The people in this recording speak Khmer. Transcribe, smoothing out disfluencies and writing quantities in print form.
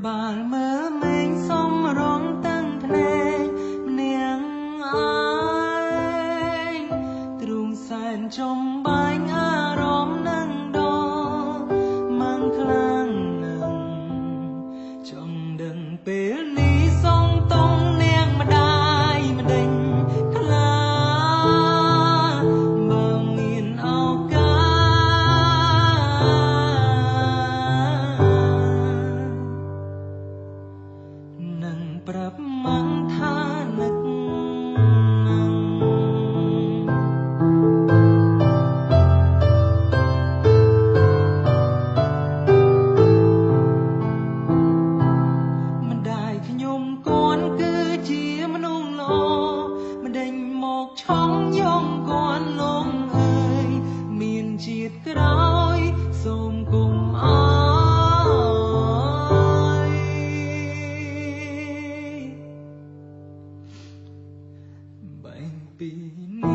បាលមើលមេឃសំរងតាំងភ្នែកម្នាក់អើយទ្រូងសែនចំបាញ់អារម្មណ៍នឹងដល់ម៉ាំងខ្លាំងណាស់ចង់ដឹងពេលនេះសងតងនាងម្ដាយម្ដេញខ្លាបើមានឱកាសនឹងប្រាប់ម៉ាំងថានឹកណាស់ម្ដាយខ្ញុំគាត់គឺជាមនុស្សល្អម្ដេញមកឆងយងគាត់លោកអើយមានជាតិក្រោយសូមគុំអើយបែងពីនេះ